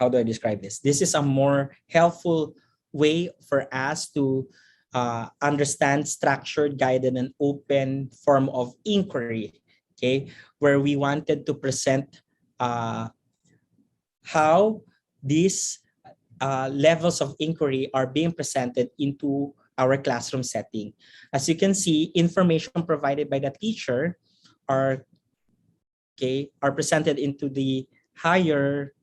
how do I describe this? This is a more helpful way for us to understand structured, guided, and open form of inquiry, okay, where we wanted to present how these levels of inquiry are being presented into our classroom setting. As you can see, information provided by the teacher are are presented into the higher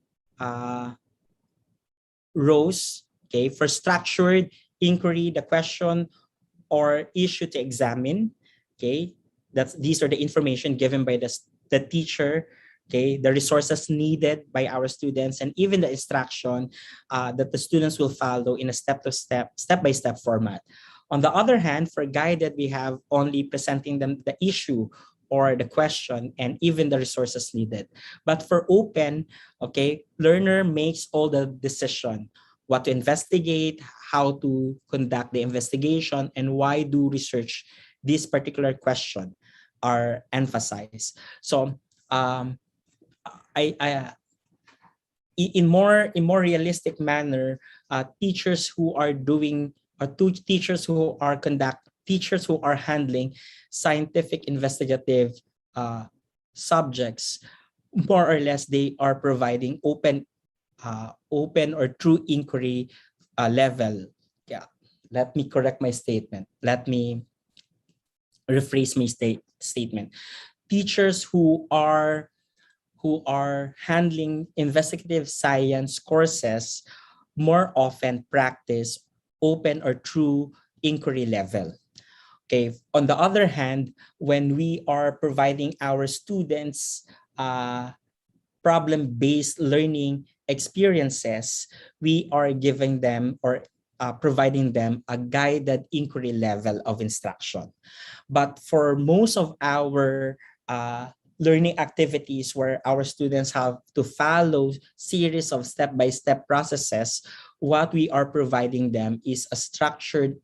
rows. Okay, for structured inquiry, the question or issue to examine. Okay, these are the information given by the teacher. Okay, the resources needed by our students, and even the instruction that the students will follow in a step-by-step format. On the other hand, for guided, we have only presenting them the issue or the question and even the resources needed. But for open, okay, learner makes all the decision, what to investigate, how to conduct the investigation, and why do research this particular question are emphasized. So in more realistic manner, teachers who are doing teachers who are handling scientific investigative subjects, more or less they are providing open or true inquiry level. Yeah, let me correct my statement. Let me rephrase my statement. Teachers who are handling investigative science courses more often practice open or true inquiry level. Okay. On the other hand, when we are providing our students problem-based learning experiences, we are giving them or providing them a guided inquiry level of instruction. But for most of our learning activities where our students have to follow series of step-by-step processes, what we are providing them is a structured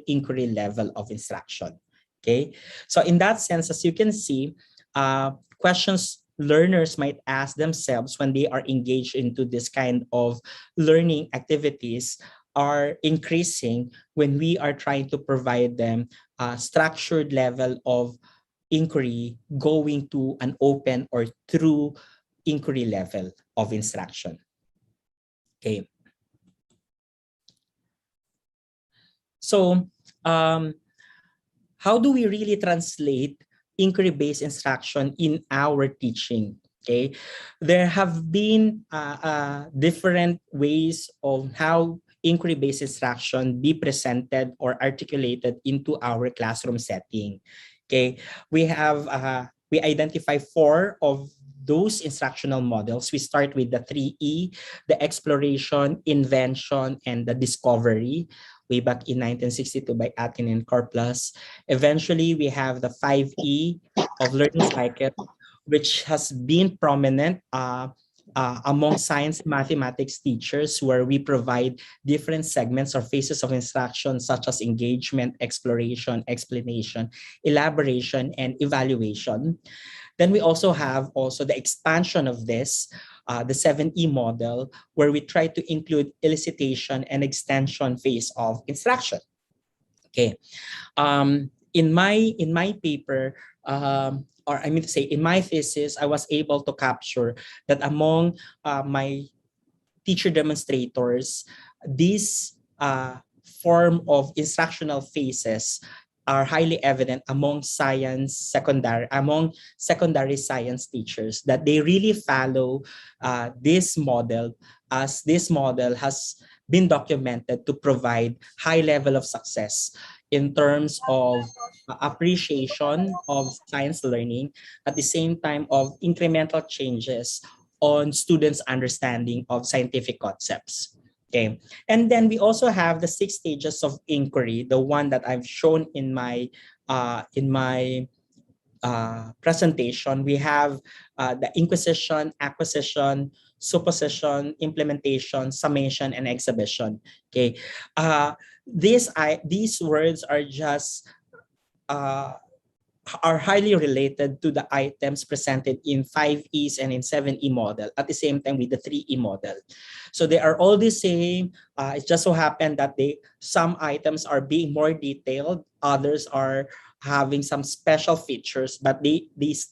inquiry level of instruction. Okay, so in that sense, as you can see, questions learners might ask themselves when they are engaged into this kind of learning activities are increasing when we are trying to provide them a structured level of inquiry going to an open or true inquiry level of instruction. Okay. So how do we really translate inquiry-based instruction in our teaching? Okay, there have been different ways of how inquiry-based instruction be presented or articulated into our classroom setting. Okay, we identify 4 of those instructional models. We start with the 3E, the exploration, invention, and the discovery, way back in 1962 by Atkin and Corplus. Eventually, we have the 5E of learning cycle, which has been prominent among science and mathematics teachers, where we provide different segments or phases of instruction, such as engagement, exploration, explanation, elaboration, and evaluation. Then we also have the expansion of this, the 7E model, where we try to include elicitation and extension phase of instruction. Okay, in my paper, or I mean to say, in my thesis, I was able to capture that among my teacher demonstrators, this form of instructional phases are highly evident among secondary science teachers, that they really follow this model, as this model has been documented to provide high level of success in terms of appreciation of science learning, at the same time of incremental changes on students' understanding of scientific concepts. Okay, and then we also have the 6 stages of inquiry, the one that I've shown in my presentation. We have the inquisition, acquisition, supposition, implementation, summation, and exhibition. Okay, these words are just are highly related to the items presented in 5Es and in 7E model at the same time with the 3E model. So they are all the same. It just so happened that some items are being more detailed, others are having some special features, but these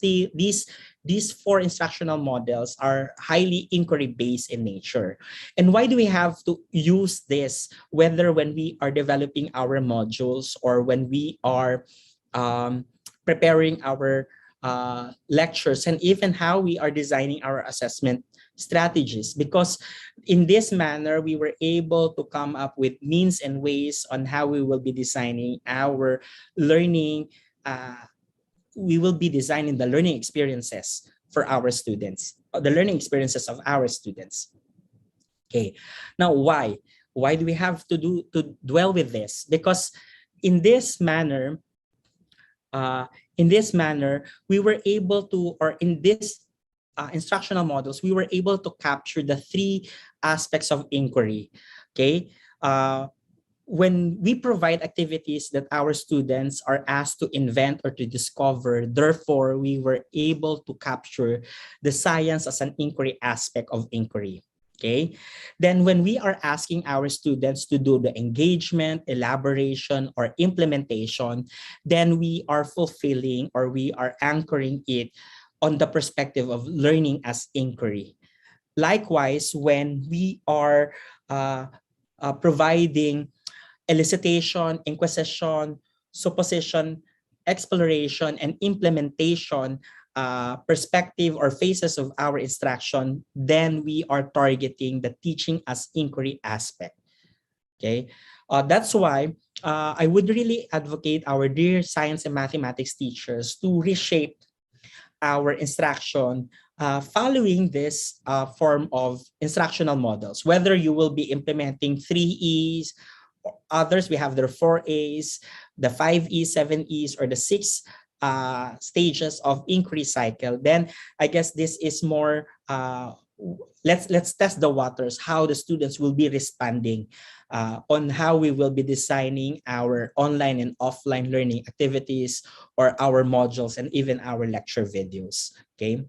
four instructional models are highly inquiry based in nature. And why do we have to use this, whether when we are developing our modules or when we are preparing our lectures, and even how we are designing our assessment strategies? Because in this manner, we were able to come up with means and ways on how we will be designing our learning. We will be designing the learning experiences for our students, the learning experiences of our students. Okay, now why? Why do we have to dwell with this? Because in this manner, we were able to, or in this instructional models, we were able to capture the three aspects of inquiry. Okay, when we provide activities that our students are asked to invent or to discover, therefore we were able to capture the science as an inquiry aspect of inquiry. Okay, then when we are asking our students to do the engagement, elaboration, or implementation, then we are fulfilling, or we are anchoring it on the perspective of learning as inquiry. Likewise, when we are providing elicitation, inquisition, supposition, exploration, and implementation perspective or phases of our instruction, then we are targeting the teaching as inquiry aspect. Okay, that's why I would really advocate our dear science and mathematics teachers to reshape our instruction following this form of instructional models. Whether you will be implementing 3Es, others we have their 4As, the 5Es, 7Es, or the 6 stages of inquiry cycle, then I guess this is more let's test the waters, how the students will be responding on how we will be designing our online and offline learning activities, or our modules, and even our lecture videos. Okay.